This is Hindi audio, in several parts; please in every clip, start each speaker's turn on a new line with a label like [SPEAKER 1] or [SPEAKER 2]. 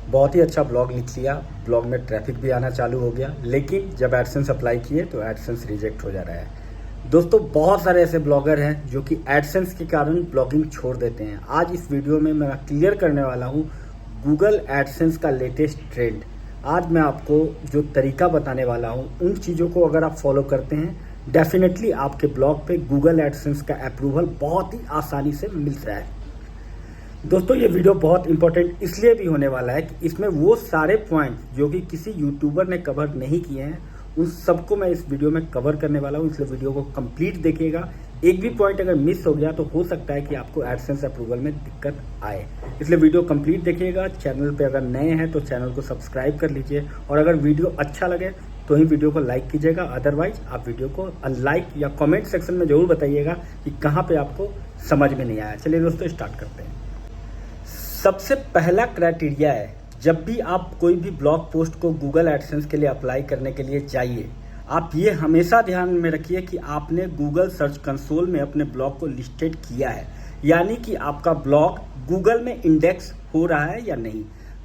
[SPEAKER 1] बहुत ही अच्छा ब्लॉग लिख लिया, ब्लॉग में ट्रैफिक भी आना चालू हो गया, लेकिन जब एडसेंस अप्लाई किए तो एडसेंस रिजेक्ट हो जा रहा है। दोस्तों, बहुत सारे ऐसे ब्लॉगर हैं जो कि एडसेंस के कारण ब्लॉगिंग छोड़ देते हैं। आज इस वीडियो में मैं क्लियर करने वाला हूँ गूगल एडसेंस का लेटेस्ट ट्रेंड। आज मैं आपको जो तरीका बताने वाला हूँ, उन चीज़ों को अगर आप फॉलो करते हैं, डेफिनेटली आपके ब्लॉग पे गूगल एडसेंस का अप्रूवल बहुत ही आसानी से मिल रहा है। दोस्तों, ये वीडियो बहुत इंपॉर्टेंट इसलिए भी होने वाला है कि इसमें वो सारे पॉइंट जो कि किसी यूट्यूबर ने कवर नहीं किए हैं, उन सबको मैं इस वीडियो में कवर करने वाला हूँ। इसलिए वीडियो को कंप्लीट देखिएगा। एक भी पॉइंट अगर मिस हो गया तो हो सकता है कि आपको एडसेंस अप्रूवल में दिक्कत आए, इसलिए वीडियो कंप्लीट देखिएगा। चैनल पे अगर नए हैं तो चैनल को सब्सक्राइब कर लीजिए, और अगर वीडियो अच्छा लगे तो ही वीडियो को लाइक कीजिएगा। अदरवाइज आप वीडियो को अनलाइक या कमेंट सेक्शन में जरूर बताइएगा कि कहाँ पे आपको समझ में नहीं आया। चलिए दोस्तों, स्टार्ट करते हैं। सबसे पहला क्राइटेरिया है, जब भी आप कोई भी ब्लॉग पोस्ट को गूगल एडसेंस के लिए अप्लाई करने के लिए जाइए, आप ये हमेशा ध्यान में रखिए कि आपने गूगल सर्च कंसोल में अपने ब्लॉग को लिस्टेड किया है, यानी कि आपका ब्लॉग गूगल में इंडेक्स हो रहा है या नहीं।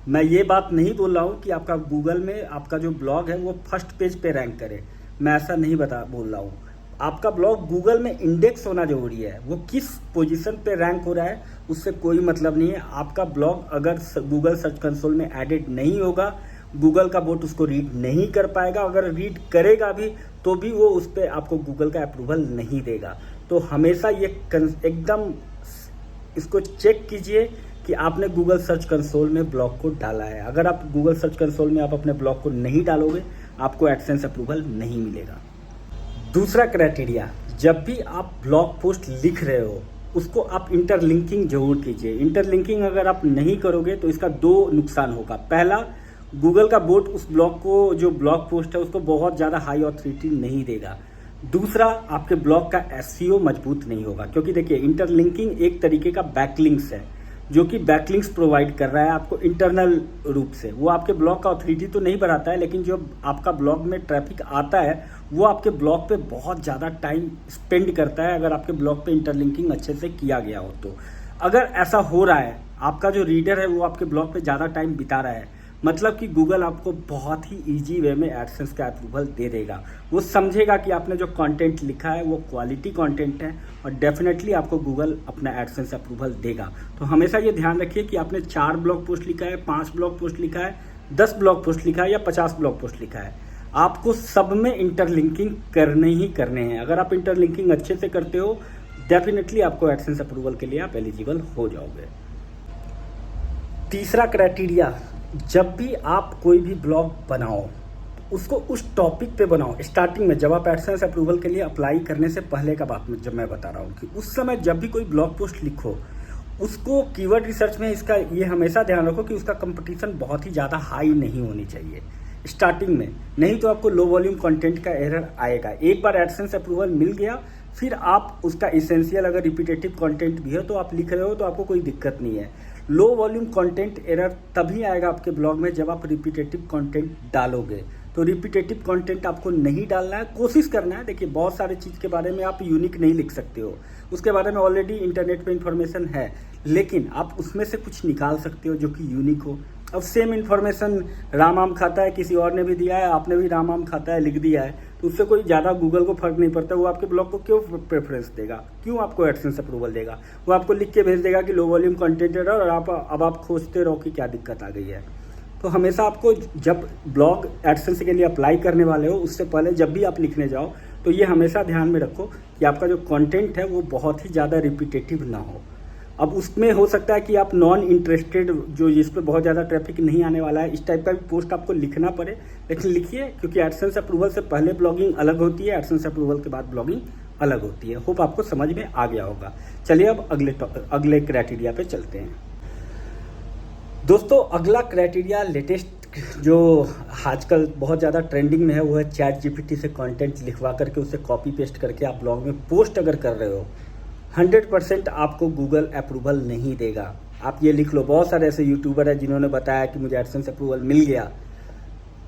[SPEAKER 1] मैं ये बात नहीं बोल रहा हूँ कि आपका गूगल में आपका जो ब्लॉग है वो फर्स्ट पेज पे रैंक करे, मैं ऐसा नहीं बोल रहा हूँ। आपका ब्लॉग गूगल में इंडेक्स होना जरूरी है। वो किस पोजीशन पे रैंक हो रहा है उससे कोई मतलब नहीं है। आपका ब्लॉग अगर गूगल सर्च कंसोल में एडेड नहीं होगा, गूगल का बोट उसको रीड नहीं कर पाएगा। अगर रीड करेगा भी तो भी वो उस पर आपको गूगल का अप्रूवल नहीं देगा। तो हमेशा ये एकदम इसको चेक कीजिए कि आपने गूगल सर्च कंसोल में ब्लॉग को डाला है। अगर आप गूगल सर्च कंसोल में आप अपने ब्लॉग को नहीं डालोगे, आपको एडसेंस अप्रूवल नहीं मिलेगा। दूसरा क्राइटेरिया, जब भी आप ब्लॉग पोस्ट लिख रहे हो उसको आप इंटरलिंकिंग जरूर कीजिए। इंटरलिंकिंग अगर आप नहीं करोगे तो इसका दो नुकसान होगा। पहला, गूगल का बोट उस ब्लॉग को, जो ब्लॉग पोस्ट है, उसको बहुत ज़्यादा हाई ऑथोरिटी नहीं देगा। दूसरा, आपके ब्लॉग का एसईओ मजबूत नहीं होगा, क्योंकि देखिए इंटरलिंकिंग एक तरीके का बैकलिंक्स है, जो कि बैकलिंक्स प्रोवाइड कर रहा है आपको इंटरनल रूप से। वो आपके ब्लॉग का ऑथोरिटी तो नहीं बढ़ाता है, लेकिन जो आपका ब्लॉग में ट्रैफिक आता है वो आपके ब्लॉग पे बहुत ज़्यादा टाइम स्पेंड करता है, अगर आपके ब्लॉग पे इंटरलिंकिंग अच्छे से किया गया हो तो। अगर ऐसा हो रहा है, आपका जो रीडर है वो आपके ब्लॉग पे ज़्यादा टाइम बिता रहा है, मतलब कि गूगल आपको बहुत ही ईजी वे में एडसेंस का अप्रूवल दे देगा। वो समझेगा कि आपने जो कंटेंट लिखा है वो क्वालिटी कंटेंट है, और डेफिनेटली आपको गूगल अपना एडसेंस अप्रूवल देगा। तो हमेशा ये ध्यान रखिए कि आपने 4 ब्लॉग पोस्ट लिखा है, 5 ब्लॉग पोस्ट लिखा है, 10 ब्लॉग पोस्ट लिखा है या 50 ब्लॉग पोस्ट लिखा है, आपको सब में इंटरलिंकिंग करने ही करने हैं। अगर आप इंटरलिंकिंग अच्छे से करते हो, डेफिनेटली आपको एडसेंस अप्रूवल के लिए आप एलिजिबल हो जाओगे। तीसरा क्राइटेरिया, जब भी आप कोई भी ब्लॉग बनाओ उसको उस टॉपिक पे बनाओ। स्टार्टिंग में जब आप एडसेंस अप्रूवल के लिए अप्लाई करने से पहले का बात जब मैं बता रहा हूँ कि उस समय जब भी कोई ब्लॉग पोस्ट लिखो, उसको कीवर्ड रिसर्च में इसका ये हमेशा ध्यान रखो कि उसका कंपटीशन बहुत ही ज़्यादा हाई नहीं होनी चाहिए स्टार्टिंग में, नहीं तो आपको लो वॉल्यूम कंटेंट का एरर आएगा। एक बार एडसेंस अप्रूवल मिल गया, फिर आप उसका इसेंशियल अगर रिपीटेटिव कंटेंट भी हो तो आप लिख रहे हो तो आपको कोई दिक्कत नहीं है। लो वॉल्यूम कंटेंट एरर तभी आएगा आपके ब्लॉग में जब आप रिपीटेटिव कंटेंट डालोगे। तो रिपीटेटिव कंटेंट आपको नहीं डालना है, कोशिश करना है। देखिए, बहुत सारे चीज़ के बारे में आप यूनिक नहीं लिख सकते हो, उसके बारे में ऑलरेडी इंटरनेट पे इंफॉर्मेशन है, लेकिन आप उसमें से कुछ निकाल सकते हो जो कि यूनिक हो। अब सेम इन्फॉर्मेशन राम आम खाता है किसी और ने भी दिया है, आपने भी राम आम खाता है लिख दिया है, तो उससे कोई ज़्यादा गूगल को फर्क नहीं पड़ता। वो आपके ब्लॉग को क्यों प्रेफरेंस देगा, क्यों आपको एडसेंस अप्रूवल देगा? वो आपको लिख के भेज देगा कि लो वॉल्यूम कंटेंट है, और अब आप खोजते रहो कि क्या दिक्कत आ गई है। तो हमेशा आपको जब ब्लॉग एडसेंस के लिए अप्लाई करने वाले हो, उससे पहले जब भी आप लिखने जाओ तो ये हमेशा ध्यान में रखो कि आपका जो कंटेंट है वो बहुत ही ज़्यादा रिपीटेटिव ना हो। अब उसमें हो सकता है कि आप नॉन इंटरेस्टेड, जो जिस पे बहुत ज़्यादा ट्रैफिक नहीं आने वाला है, इस टाइप का भी पोस्ट आपको लिखना पड़े, लेकिन लिखिए, क्योंकि एडसेंस अप्रूवल से पहले ब्लॉगिंग अलग होती है, एडसेंस अप्रूवल के बाद ब्लॉगिंग अलग होती है। होप आपको समझ में आ गया होगा। चलिए अब अगले क्राइटेरिया पे चलते हैं। दोस्तों, अगला क्राइटेरिया लेटेस्ट जो आजकल बहुत ज़्यादा ट्रेंडिंग में है वो है चैट जीपीटी से कंटेंट लिखवा करके उसे कॉपी पेस्ट करके आप ब्लॉग में पोस्ट अगर कर रहे हो, 100% आपको गूगल अप्रूवल नहीं देगा। आप ये लिख लो, बहुत सारे ऐसे यूट्यूबर हैं जिन्होंने बताया कि मुझे एडसेंस अप्रूवल मिल गया।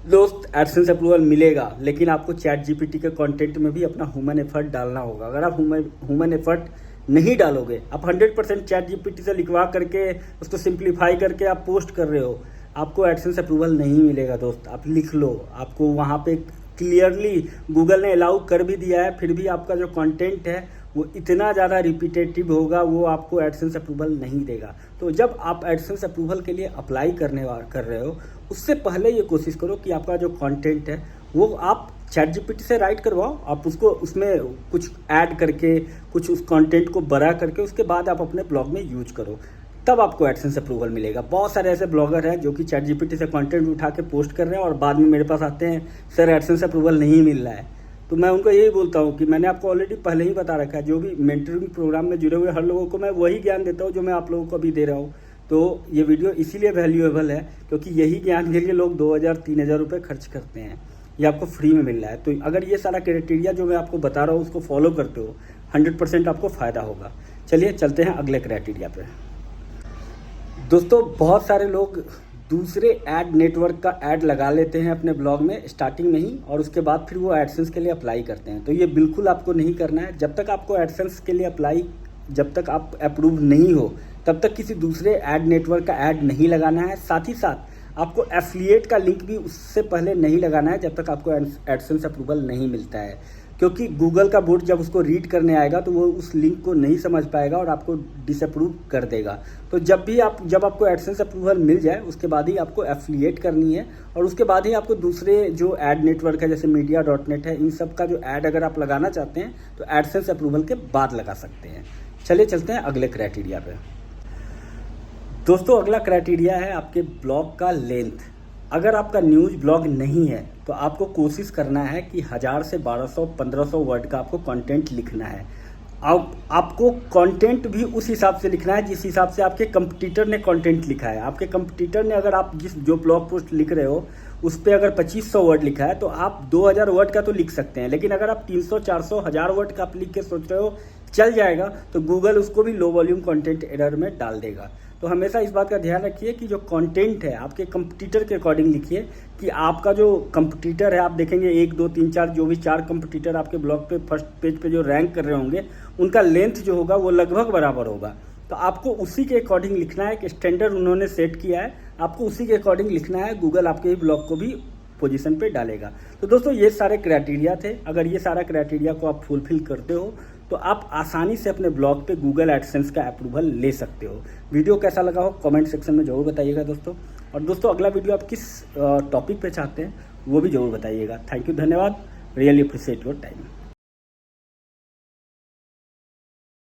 [SPEAKER 1] दोस्त, एडसेंस अप्रूवल मिलेगा, लेकिन आपको चैट जीपीटी के कंटेंट में भी अपना ह्यूमन एफर्ट डालना होगा। अगर आप ह्यूमन एफर्ट नहीं डालोगे, आप 100% चैट जीपीटी से लिखवा करके उसको सिंप्लीफाई करके आप पोस्ट कर रहे हो, आपको एडसेंस अप्रूवल नहीं मिलेगा दोस्त। आप लिख लो, आपको वहाँ पे क्लियरली गूगल ने अलाउ कर भी दिया है, फिर भी आपका जो कंटेंट है वो इतना ज़्यादा रिपीटेटिव होगा, वो आपको एडसेंस अप्रूवल नहीं देगा। तो जब आप एडसेंस अप्रूवल के लिए अप्लाई कर रहे हो, उससे पहले ये कोशिश करो कि आपका जो कंटेंट है वो आप ChatGPT से राइट करवाओ, आप उसको उसमें कुछ ऐड करके, कुछ उस कंटेंट को बड़ा करके उसके बाद आप अपने ब्लॉग में यूज करो, तब आपको एडसेंस अप्रूवल मिलेगा। बहुत सारे ऐसे ब्लॉगर हैं जो कि ChatGPT से कंटेंट उठा के पोस्ट कर रहे हैं और बाद में मेरे पास आते हैं, सर एडसेंस अप्रूवल नहीं मिल रहा है। तो मैं उनको यही बोलता हूँ कि मैंने आपको ऑलरेडी पहले ही बता रखा है, जो भी मेंटरिंग प्रोग्राम में जुड़े हुए हर लोगों को मैं वही ज्ञान देता हूँ जो मैं आप लोगों को अभी दे रहा हूँ। तो ये वीडियो इसीलिए वैल्यूएबल है क्योंकि यही ज्ञान के लिए लोग 2000-3000 रुपये खर्च करते हैं, ये आपको फ्री में मिल रहा है। तो अगर ये सारा क्राइटेरिया जो मैं आपको बता रहा हूँ उसको फॉलो करते हो, 100% आपको फ़ायदा होगा। चलिए चलते हैं अगले क्राइटेरिया पे। दोस्तों बहुत सारे लोग दूसरे ऐड नेटवर्क का ऐड लगा लेते हैं अपने ब्लॉग में स्टार्टिंग में ही, और उसके बाद फिर वो एडसेंस के लिए अप्लाई करते हैं। तो ये बिल्कुल आपको नहीं करना है। जब तक आपको एडसेंस के लिए अप्लाई, जब तक आप अप्रूव नहीं हो, तब तक किसी दूसरे ऐड नेटवर्क का ऐड नहीं लगाना है। साथ ही साथ आपको एफिलिएट का लिंक भी उससे पहले नहीं लगाना है जब तक आपको एडसेंस अप्रूवल नहीं मिलता है, क्योंकि गूगल का बोट जब उसको रीड करने आएगा तो वो उस लिंक को नहीं समझ पाएगा और आपको डिसअप्रूव कर देगा। तो जब आपको एडसेंस अप्रूवल मिल जाए उसके बाद ही आपको एफिलिएट करनी है, और उसके बाद ही आपको दूसरे जो ऐड नेटवर्क है जैसे मीडिया.net है, इन सब का जो ऐड अगर आप लगाना चाहते हैं तो एडसेंस अप्रूवल के बाद लगा सकते हैं। चलिए चलते हैं अगले क्राइटेरिया पे। दोस्तों अगला क्राइटेरिया है आपके ब्लॉग का लेंथ। अगर आपका न्यूज़ ब्लॉग नहीं है तो आपको कोशिश करना है कि 1000 से 1200-1500 वर्ड का आपको कंटेंट लिखना है। अब आपको कंटेंट भी उस हिसाब से लिखना है जिस हिसाब से आपके कंपटीटर ने कंटेंट लिखा है। आपके कंपटीटर ने अगर आप जो ब्लॉग पोस्ट लिख रहे हो उस पर अगर 2500 वर्ड लिखा है तो आप 2000 वर्ड का तो लिख सकते हैं, लेकिन अगर आप 300, 400, 1000 वर्ड का आप लिख के सोच रहे हो चल जाएगा तो गूगल उसको भी लो वॉल्यूम कंटेंट एरर में डाल देगा। तो हमेशा इस बात का ध्यान रखिए कि जो कंटेंट है आपके कंपटीटर के अकॉर्डिंग लिखिए, कि आपका जो कंपटीटर है, आप देखेंगे 1, 2, 3, 4 जो भी 4 कंपटीटर आपके ब्लॉग पे फर्स्ट पेज पे जो रैंक कर रहे होंगे उनका लेंथ जो होगा वो लगभग बराबर होगा। तो आपको उसी के अकॉर्डिंग लिखना है, कि स्टैंडर्ड उन्होंने सेट किया है, आपको उसी के अकॉर्डिंग लिखना है। गूगल आपके ही ब्लॉग को भी पोजीशन पे डालेगा। तो दोस्तों ये सारे क्राइटेरिया थे। अगर ये सारा क्राइटेरिया को आप फुलफिल करते हो तो आप आसानी से अपने ब्लॉग पे गूगल एडसेंस का अप्रूवल ले सकते हो। वीडियो कैसा लगा हो कमेंट सेक्शन में जरूर बताइएगा दोस्तों। और दोस्तों अगला वीडियो आप किस टॉपिक पे चाहते हैं वो भी जरूर बताइएगा। थैंक यू, धन्यवाद, रियली अप्रिशिएट योर टाइम।